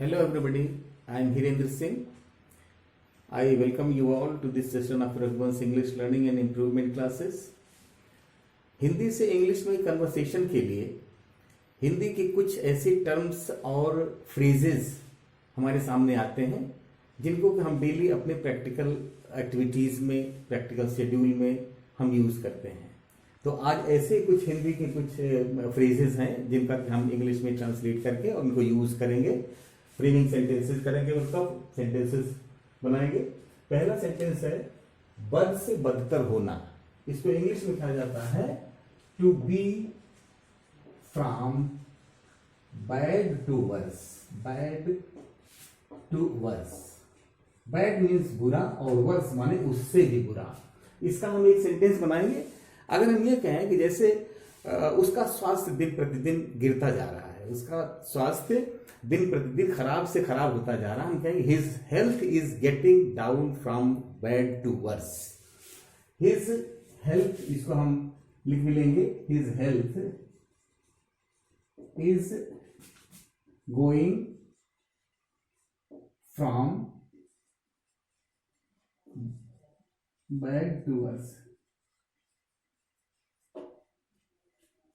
Hello everybody, I am Hirendra Singh. I welcome you all to this session of Raghuvansh English Learning and Improvement Classes. Hindi से English में conversation के लिए हिंदी के कुछ ऐसे terms और फ्रेजेस हमारे सामने आते हैं जिनको हम डेली अपने प्रैक्टिकल एक्टिविटीज़ में, प्रैक्टिकल शेड्यूल में हम यूज़ करते हैं. तो आज ऐसे कुछ हिंदी के कुछ फ्रेजेस हैं जिनका हम इंग्लिश में ट्रांसलेट करके और उनको यूज़ करेंगे. फ्रेमिंग सेंटेंसेस करेंगे, उसका सेंटेंसेस बनाएंगे. पहला सेंटेंस है बद से बदतर होना. इसको इंग्लिश में कहा जाता है to be from bad to worse. Bad to worse. Bad means बुरा और वर्स माने उससे भी बुरा. इसका हम एक सेंटेंस बनाएंगे. अगर हम ये कहें कि जैसे उसका स्वास्थ्य दिन प्रतिदिन गिरता जा रहा है, उसका स्वास्थ्य दिन प्रतिदिन खराब से खराब होता जा रहा है, हम कहेंगे his health is getting down from bad to worse. His health, इसको हम लिख भी लेंगे, his health is going from bad to worse.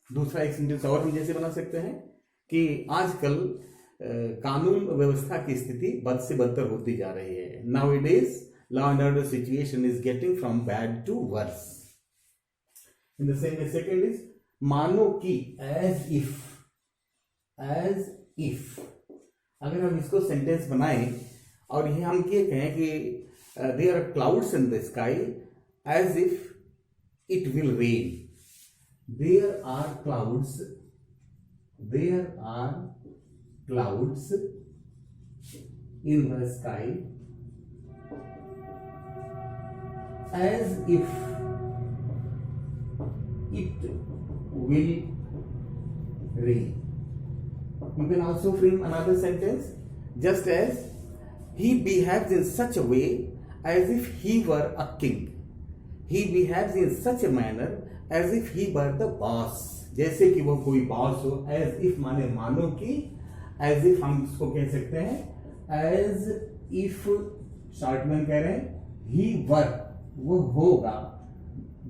दूसरा एक सेंटेंस और हम जैसे बना सकते हैं कि आजकल कानून व्यवस्था की स्थिति बद से बदतर होती जा रही है. Now it is law and order situation is getting from bad to worse. In the same way second is मानो कि, एज इफ. एज इफ अगर हम इसको सेंटेंस बनाएं और ये हम ये कहें कि there are clouds in the sky as if it will rain. There are clouds in the sky as if it will rain. You can also frame another sentence, just as he behaves in such a way as if he were a king. He behaves in such a manner as if he were the boss. जैसे कि वो कोई boss हो. as if माने मानो कि, as if हम इसको कह सकते हैं as if शॉर्ट में कह रहे हैं he were, वो होगा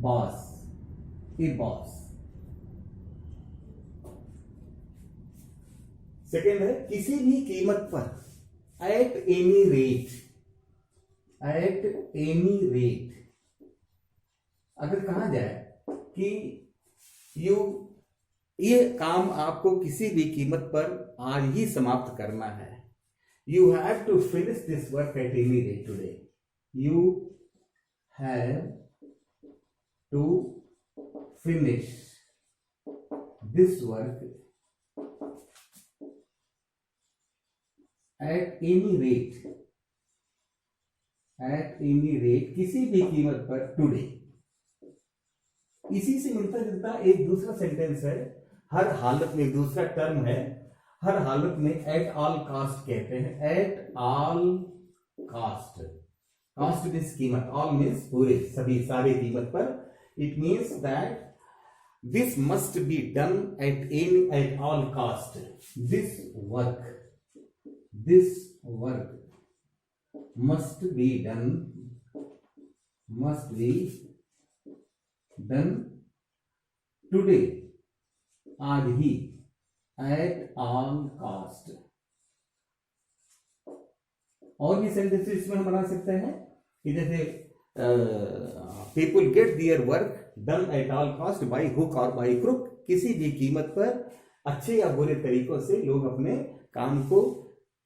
बॉस, ए बॉस. सेकेंड है किसी भी कीमत पर. at any rate. at any rate अगर कहा जाए कि ये काम आपको किसी भी कीमत पर आज ही समाप्त करना है. You have to finish this work at any rate today. You have to finish this work at any rate. At any rate किसी भी कीमत पर टुडे. इसी से मिलता जुलता एक दूसरा सेंटेंस है, हर हालत में. एक दूसरा टर्म है हर हालत में, एट ऑल कास्ट कहते हैं. At all cost. Cost means कीमत, ऑल मीन्स पूरे, सभी, सारे कीमत पर. It means that this must be done at all cost. This work must be done today, आज ही, at all cost. और भी सेंटेंसेस इसमें हम बना सकते हैं कि जैसे people get their work done at all cost by hook or by crook. किसी भी कीमत पर अच्छे या बुरे तरीकों से लोग अपने काम को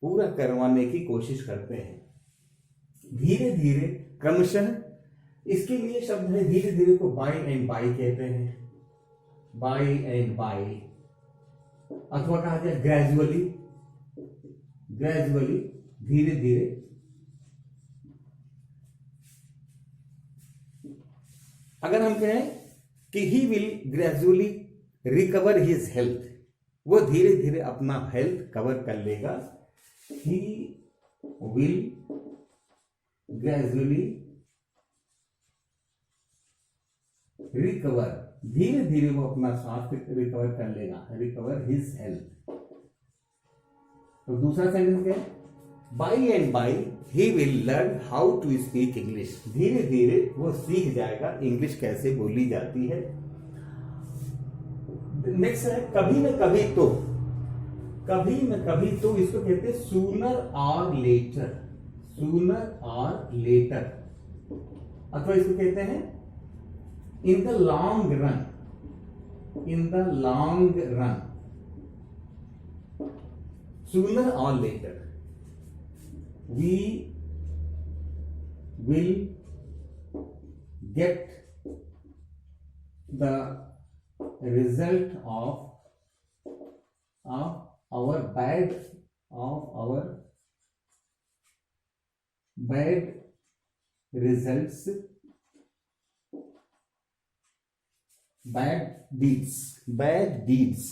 पूरा करवाने की कोशिश करते हैं. धीरे धीरे, क्रमशः. इसके लिए शब्द है धीरे धीरे को बाय एंड बाय कहते हैं. By and by. अथवा कहा जाए ग्रेजुअली. ग्रेजुअली, धीरे धीरे. अगर हम कहें कि he will gradually recover his health, वो धीरे धीरे अपना हेल्थ कवर कर लेगा. ही विल ग्रेजुअली रिकवर, धीरे धीरे वो अपना स्वास्थ्य रिकवर कर लेगा. Recover his health. तो दूसरा सेंटेंस क्या है? By and by he will learn how to speak English. धीरे धीरे वो सीख जाएगा इंग्लिश कैसे बोली जाती है। नेक्स्ट है कभी न कभी तो। कभी न कभी तो इसको कहते हैं सूनर और लेटर। सूनर और लेटर, अथवा इसको कहते हैं इन the long run. In the long run, sooner और letter we will get the result of our bad results, bad deeds,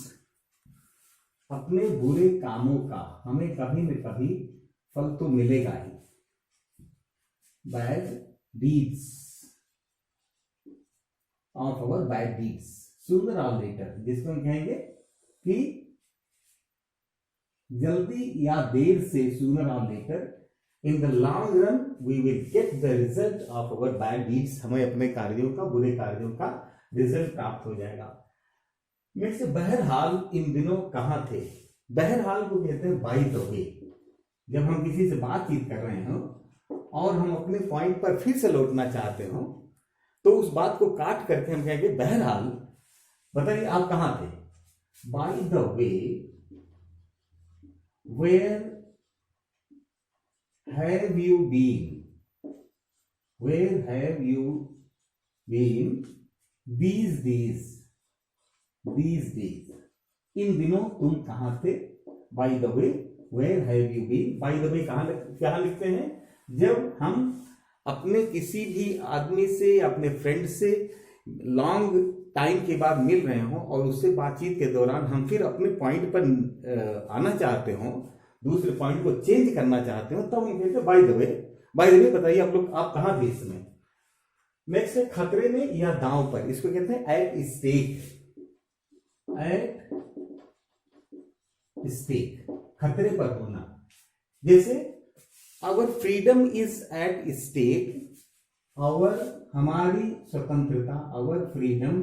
अपने बुरे कामों का हमें कभी न कभी फल तो मिलेगा ही। Bad deeds of our bad deeds, sooner और लेटर, जिसको हम कहेंगे कि जल्दी या देर से, सूनर और later, in the long run we will get the result of our bad deeds, हमें अपने कार्यों का, बुरे कार्यों का रिजल्ट प्राप्त हो जाएगा। नेक्स्ट, बहरहाल इन दिनों कहां थे। बहरहाल को कहते हैं बाय द वे। जब हम किसी से बातचीत कर रहे हो और हम अपने पॉइंट पर फिर से लौटना चाहते हो तो उस बात को काट करके हम कहेंगे बहरहाल बताइए आप कहां थे। By the way, where have you been, where have you been these days, इन दिनों तुम कहां थे। By the way, where have you been. By the way कहां लिखते हैं? जब हम अपने किसी भी आदमी से, अपने फ्रेंड से लॉन्ग टाइम के बाद मिल रहे हो और उससे बातचीत के दौरान हम फिर अपने पॉइंट पर आना चाहते हो, दूसरे पॉइंट को चेंज करना चाहते हो, तब हम कहते हैं bye the way. Bye the वे बताइए आप कहां थे इसमें। नेक्स्ट है खतरे में या दांव पर, इसको कहते हैं एट स्टेक। एट स्टेक, खतरे पर होना। जैसे our freedom is at stake, हमारी स्वतंत्रता, our freedom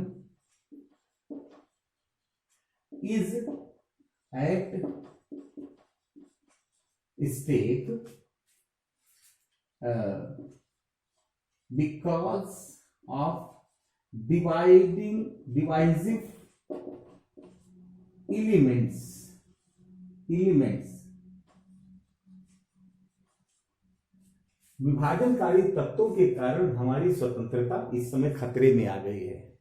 is at stake because of divisive elements, विभाजनकारी तत्वों के कारण हमारी स्वतंत्रता इस समय खतरे में आ गई है।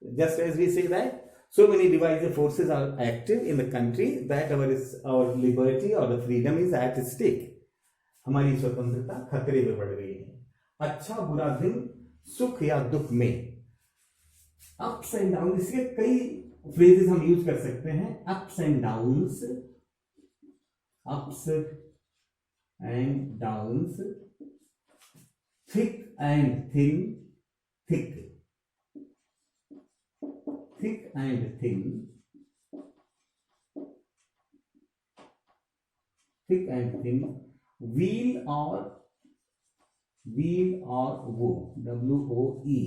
Just as we say that so many divisive forces are active in the country that our liberty or the freedom is at stake, हमारी स्वतंत्रता खतरे में बढ़ गई है। अच्छा बुरा दिन, सुख या दुख में, अप्स एंड डाउन, इसके कई फ्रेजेस हम यूज कर सकते हैं। Ups and downs, ups and downs, thick and thin, thick and thin, thick and thin, wheel और वो, WOE,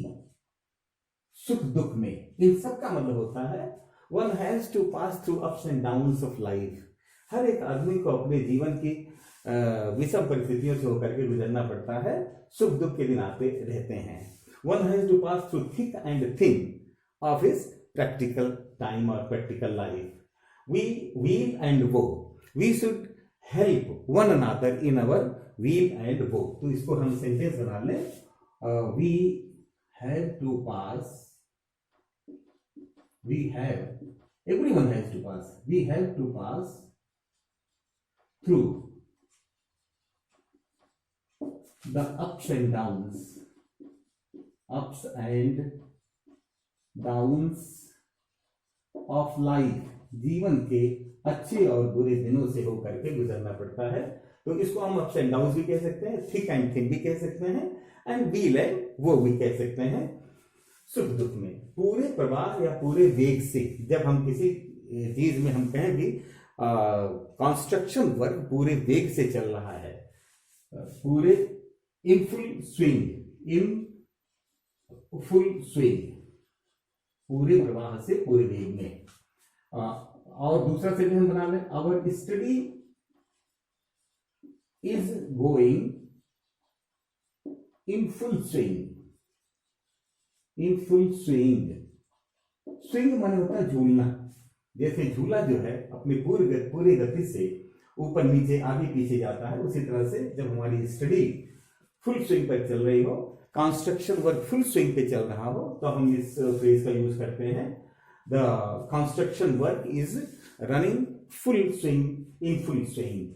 सुख दुख में। इन सब का मतलब होता है one has to pass through ups and downs of life. हर एक आदमी को अपने जीवन की विषम परिस्थितियों से होकर के गुजरना पड़ता है, सुख दुख के दिन आते रहते हैं। One has to pass through thick and thin of his practical time और practical life. We weal and woe, we should help one another in our weal and woe. तो इसको हम सेंटेंस बना लें, we have to pass, we have, everyone has to pass, we have to pass through the ups and downs of life, जीवन के अच्छे और बुरे दिनों से होकर के गुजरना पड़ता है। तो इसको हम अप्स एंड डाउन्स भी कह सकते हैं, थिक एंड थिन भी कह सकते हैं, एंड व्हील एंड वो भी कह सकते हैं। सुख दुख में पूरे प्रवाह या पूरे वेग से, जब हम किसी चीज में हम कहें कि कंस्ट्रक्शन वर्क पूरे वेग से चल रहा है, पूरे इन full swing, in full swing, पूरे प्रवाह से पूरे वेग में। और दूसरा सेंटेंस बना लें, our study is going in full swing, in full swing. Swing माने होता है झूलना, जैसे झूला जो है अपनी पूरी गति से ऊपर नीचे आगे पीछे जाता है, उसी तरह से जब हमारी स्टडी फुल स्विंग पर चल रही हो, कंस्ट्रक्शन वर्क फुल स्विंग पे चल रहा हो, तो हम इस फ्रेज का यूज करते हैं, the construction work is running full swing, in full swing.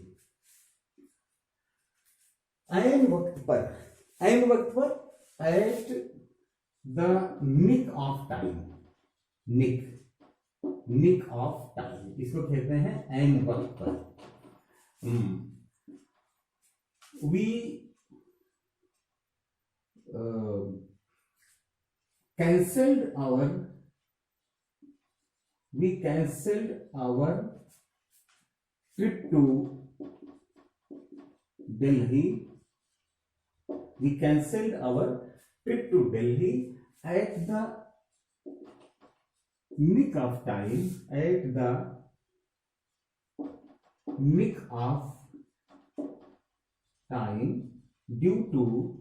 ऐन वक्त पर, ऐन वक्त पर, at the nick of time, nick, nick of time, इसको कहते हैं ऐन वक्त पर। We cancelled our trip to Delhi. We cancelled our trip to Delhi at the nick of time, at the nick of time, due to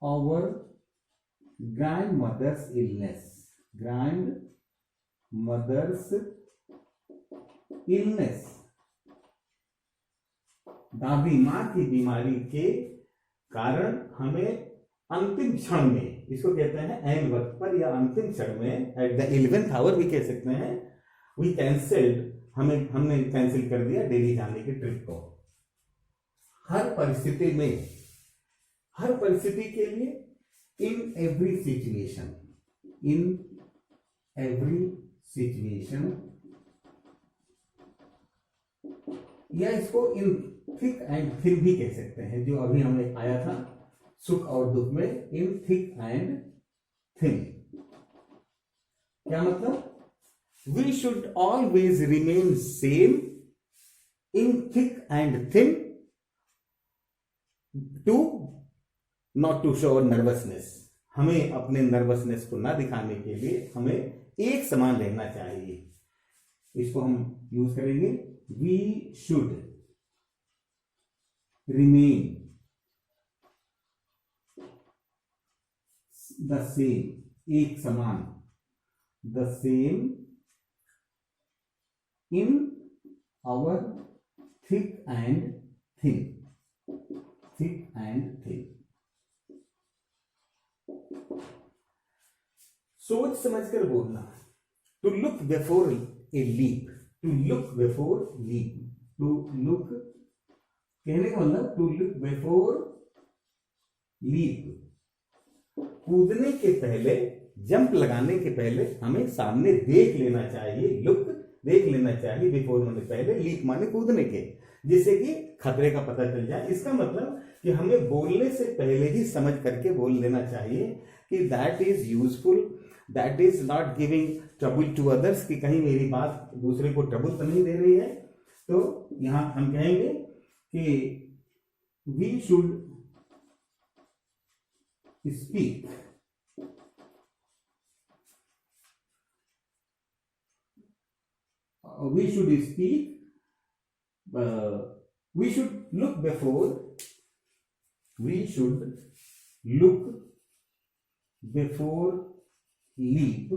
our grandmother's illness, grandmother's illness, दादी माँ की बीमारी के कारण हमें अंतिम क्षण में, इसको कहते हैं ऐन वक्त पर या अंतिम क्षण में, एट द 11th आवर भी कह सकते हैं, वी कैंसल्ड, हमने कैंसिल कर दिया दिल्ली जाने की ट्रिप को। हर परिस्थिति में, हर परिस्थिति के लिए, in every situation, in every situation, या इसको इन थिक एंड थिन भी कह सकते हैं, जो अभी हमें आया था सुख और दुख में, इन थिक एंड थिन। क्या मतलब? We should always remain same in thick and thin to not to show nervousness. हमें अपने नर्वसनेस को ना दिखाने के लिए हमें एक समान रहना चाहिए। इसको हम यूज करेंगे, we should remain the same, एक समान, the same in our thick and thin, thick and thin. सोच समझकर बोलना, to look before a leap, to look before leap, to look, कहने का मतलब टू लुक बिफोर लीप, कूदने के पहले, जंप लगाने के पहले हमें सामने देख लेना चाहिए, लुक देख लेना चाहिए, बिफोर माने पहले, लीप माने कूदने के, जिससे कि खतरे का पता चल जाए। इसका मतलब कि हमें बोलने से पहले ही समझ करके बोल लेना चाहिए कि that is useful, that is not giving trouble to others, कि कहीं मेरी बात दूसरे को ट्रबल तो नहीं दे रही है। तो यहां हम कहेंगे कि we should speak, we should speak, we should look before, we should look before leap,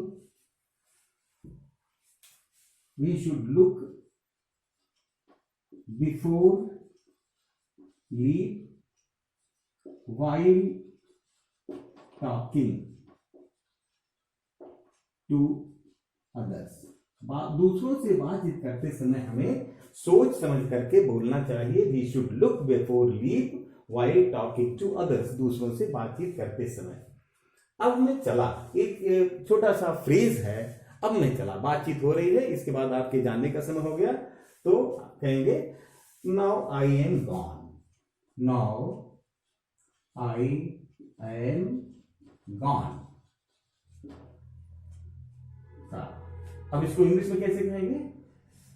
we should look before leap while talking to others। दूसरों से बातचीत करते समय हमें सोच समझ करके बोलना चाहिए। We should look before leap while talking to others, दूसरों से बातचीत करते समय। अब मैं चला, एक छोटा सा फ्रेज है, अब मैं चला, बातचीत हो रही है, इसके बाद आपके जानने का समय हो गया, तो कहेंगे now I am gone, now I am gone. अब इसको इंग्लिश में कैसे कहेंगे?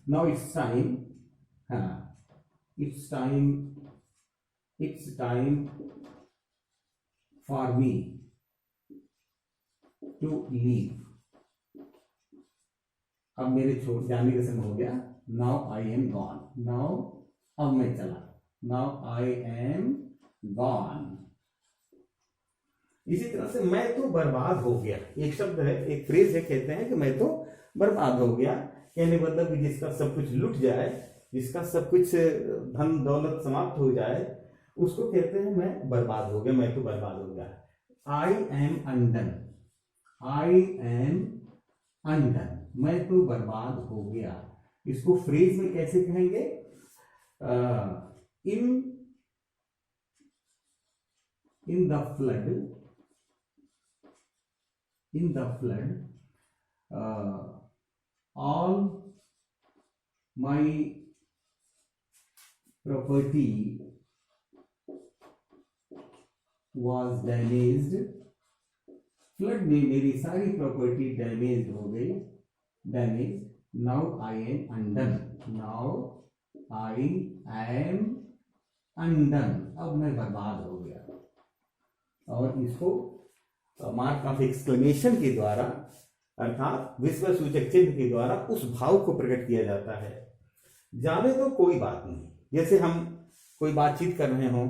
नाउ इट्स टाइम, हाँ, it's time for me to leave. अब मेरे छोड़ जाने का समय हो गया। Now I am gone. Now, अब मैं चला। Now I am gone. इसी तरह से मैं तो बर्बाद हो गया, एक शब्द है, एक फ्रेज है, कहते हैं कि मैं तो बर्बाद हो गया। कहने मतलब कि जिसका सब कुछ लुट जाए, जिसका सब कुछ धन दौलत समाप्त हो जाए, उसको कहते हैं मैं बर्बाद हो गया, मैं तो बर्बाद हो गया। I am undone. I am undone, मैं तो बर्बाद हो गया। इसको फ्रेज में कैसे कहेंगे? In the flood, all my property was damaged। Flood में मेरी सारी प्रॉपर्टी डैमेज हो गई, damage. Now I M undone. Now I M undone, अब मैं बर्बाद हो गया। और इसको मार्क ऑफ एक्सक्लेमेशन के द्वारा, अर्थात विस्मय सूचक चिन्ह के द्वारा उस भाव को प्रकट किया जाता है। जाने तो कोई बात नहीं, जैसे हम कोई बातचीत कर रहे हों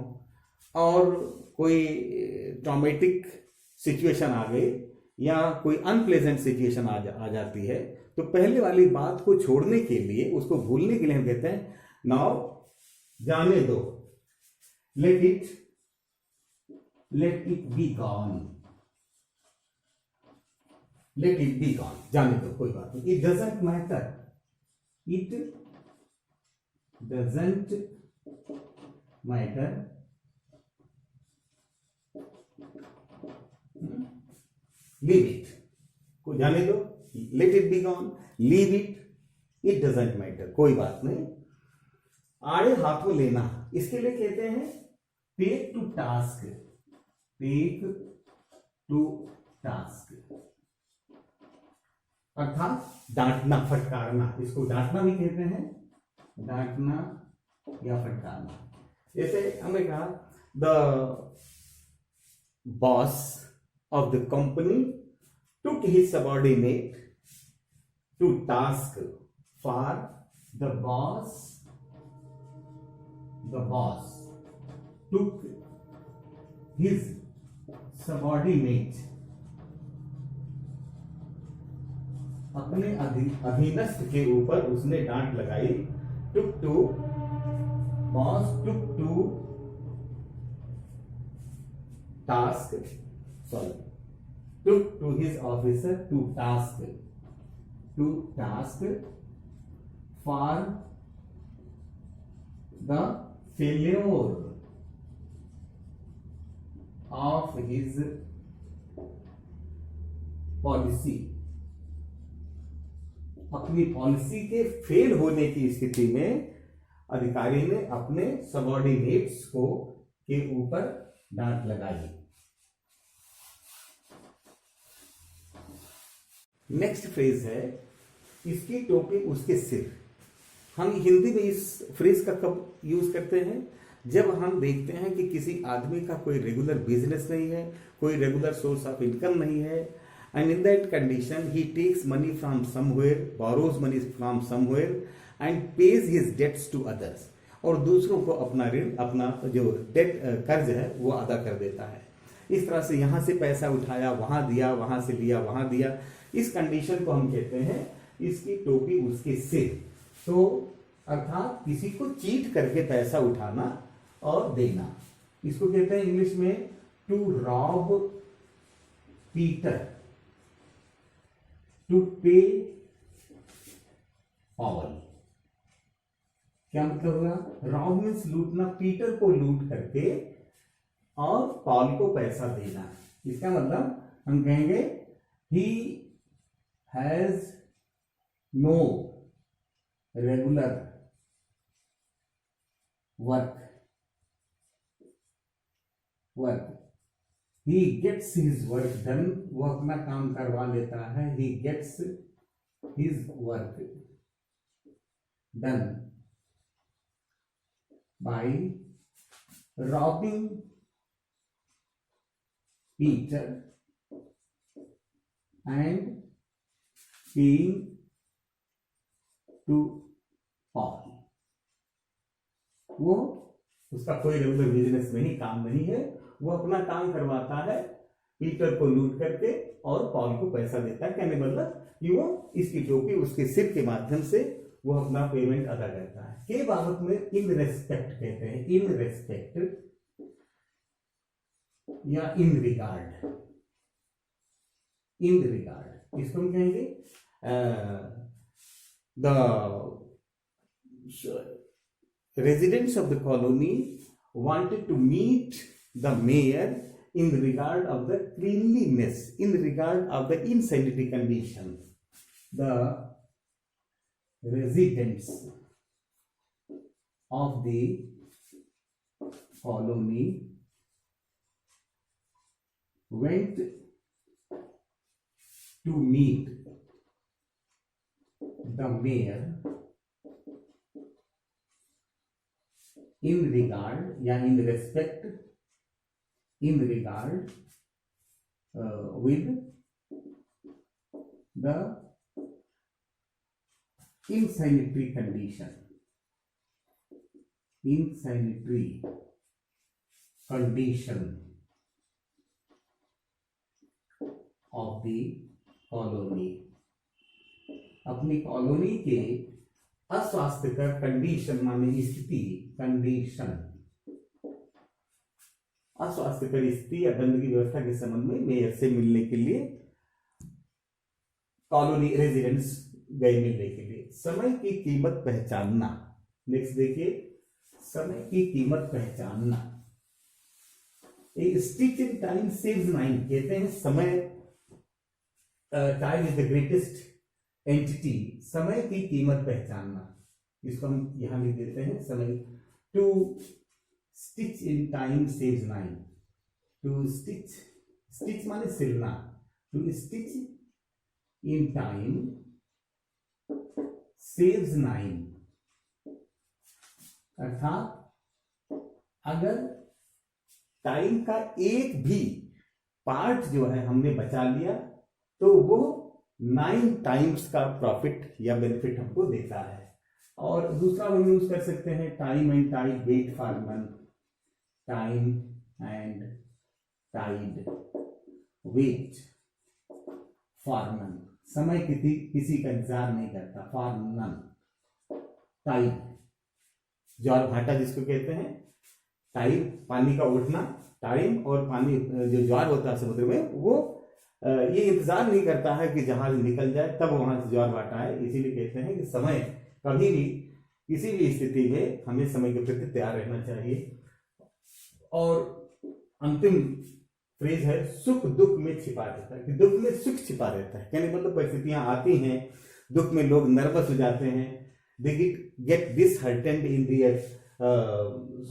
और कोई ट्रॉमेटिक सिचुएशन आ गई या कोई अनप्लेजेंट सिचुएशन आ जाती है, तो पहले वाली बात को छोड़ने के लिए, उसको भूलने के लिए हम कहते हैं नाउ जाने दो, let it be gone. Let it be gone, जाने दो, कोई बात नहीं। It doesn't matter, it doesn't matter, leave it, को जाने दो, let it be gone, leave it, it doesn't matter, कोई बात नहीं। आड़े हाथों लेना, इसके लिए कहते हैं take to task. Take to task अर्थात डांटना, फटकारना, इसको डांटना भी कहते हैं, डांटना या फटकारना। जैसे हमने कहा the boss of the company took his subordinate to task for the boss took his subordinate, अपने अधीनस्थ के ऊपर उसने डांट लगाई। took to, boss took to task, took to his officer to task for the failure of his policy। अपनी policy के fail होने की स्थिति में अधिकारी ने अपने सबऑर्डिनेट्स को के ऊपर डांट लगाई। नेक्स्ट फ्रेज है इसकी टोपी उसके सिर। हम हिंदी में इस फ्रेज का कब यूज करते हैं? जब हम देखते हैं कि किसी आदमी का कोई रेगुलर बिजनेस नहीं है, कोई रेगुलर सोर्स ऑफ इनकम नहीं है, and in that condition he takes money from somewhere, borrows money from somewhere and pays his debts to others, और दूसरों को अपना ऋण, अपना जो डेट कर्ज है वो अदा कर देता है। इस तरह से यहां से पैसा उठाया, वहां दिया, वहां से लिया, वहां दिया। इस कंडीशन को हम कहते हैं इसकी टोपी उसके सिर। तो अर्थात किसी को चीट करके पैसा उठाना और देना, इसको कहते हैं इंग्लिश में टू रॉब पीटर, टू पे पॉल। क्या मतलब हुआ? रॉब मीन्स लूटना, पीटर को लूट करके और पॉल को पैसा देना। इसका मतलब हम कहेंगे he has no regular work, he gets his work done, वो अपना काम करवा लेता है। He gets his work done by robbing Peter and paying to Paul. वो उसका कोई रेगुलर बिजनेस नहीं, काम नहीं है, वो अपना काम करवाता है पीटर को लूट करके और पॉल को पैसा देता है। कहने मतलब कि वो इसकी टोपी उसके सिर के माध्यम से वो अपना पेमेंट अदा करता है। के बाबत में इन रेस्पेक्ट कहते हैं, इन रेस्पेक्ट या इन रिगार्ड, इन रिगार्ड इसको हम कहेंगे the residents of the colony wanted to meet the mayor in regard of the cleanliness, in regard of the insanitary condition. The residents of the colony went to meet the mayor in regard या in respect, in regard with the insanitary condition, insanitary condition of the colony, अपनी colony के अस्वास्थ्यकर condition माने स्थिति, condition अस्वास्थ्यकर स्थिति या गंदगी व्यवस्था के संबंध में मेयर से मिलने के लिए कॉलोनी रेजिडेंट्स गए मिलने के लिए। समय की कीमत पहचानना, नेक्स्ट देखिए, समय की कीमत पहचानना। ए stitch in time saves nine, कहते हैं समय, time is the greatest entity, समय की कीमत पहचानना, इसको हम यहां लिख देते हैं समय। To stitch in time saves nine, to stitch, stitch माने सिलना, to stitch in time saves nine, अर्थात अगर टाइम का एक भी पार्ट जो है हमने बचा लिया तो वो 9 टाइम्स का प्रॉफिट या बेनिफिट हमको देता है। और दूसरा हम यूज कर सकते हैं time and tide wait for month, time and tide wait for month, समय किसी का इंतजार नहीं करता, फॉर नन, टाइड ज्वार भाटा जिसको कहते हैं, टाइड पानी का उठना, टाइम और पानी जो ज्वार होता है समुद्र में वो ये इंतजार नहीं करता है कि जहाज निकल जाए तब वहां से ज्वार भाटा है। इसीलिए कहते हैं कि समय कभी भी किसी भी स्थिति में हमें समय के प्रति तैयार रहना चाहिए। और अंतिम फ्रेज है सुख दुख में छिपा रहता है, कि दुख में सुख छिपा रहता है। कहने मतलब परिस्थितियां आती हैं, दुख में लोग नर्वस हो जाते हैं, they get disheartened in their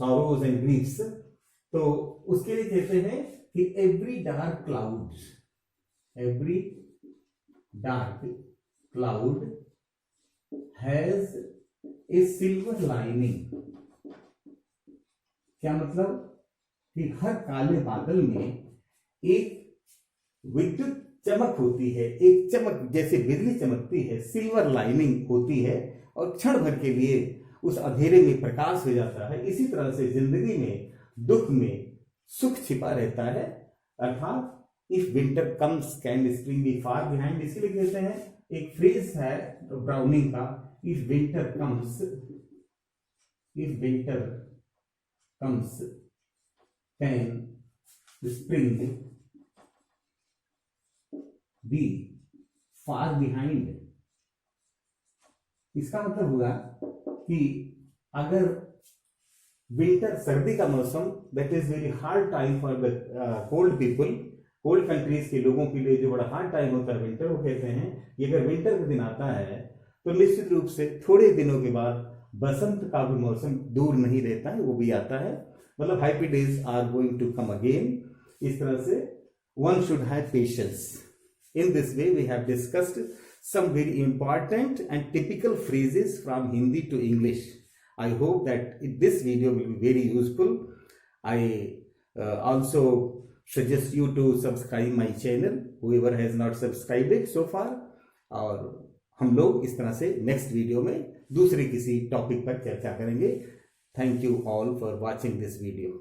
sorrows and griefs, तो उसके लिए कहते हैं कि every dark cloud, every dark cloud has a silver lining। क्या मतलब कि हर काले बादल में एक विद्युत चमक होती है, एक चमक जैसे बिजली चमकती है, सिल्वर लाइनिंग होती है और क्षण भर के लिए उस अंधेरे में प्रकाश हो जाता है। इसी तरह से जिंदगी में दुख में सुख छिपा रहता है, अर्थात if winter comes can spring be far behind. इसलिए कहते हैं, एक फ्रेज है ब्राउनिंग का, if winter comes, if winter comes can spring be far behind. इसका मतलब हुआ कि अगर विंटर, सर्दी का मौसम, that is very hard time for the cold people, cold countries के लोगों के लिए जो बड़ा हार्ड टाइम होता है विंटर, वो कहते हैं कि अगर विंटर का दिन आता है तो निश्चित रूप से थोड़े दिनों के बाद बसंत का भी मौसम दूर नहीं रहता है, वो भी आता है। मतलब happy days are going to come again. इस तरह से one should have patience. In this way we have discussed some very important and typical phrases from Hindi to English. I hope that this video will be very useful. I also suggest you to subscribe my channel, whoever has not subscribed it so far. और हम लोग इस तरह से next video में दूसरे किसी topic पर चर्चा करेंगे. Thank you all for watching this video.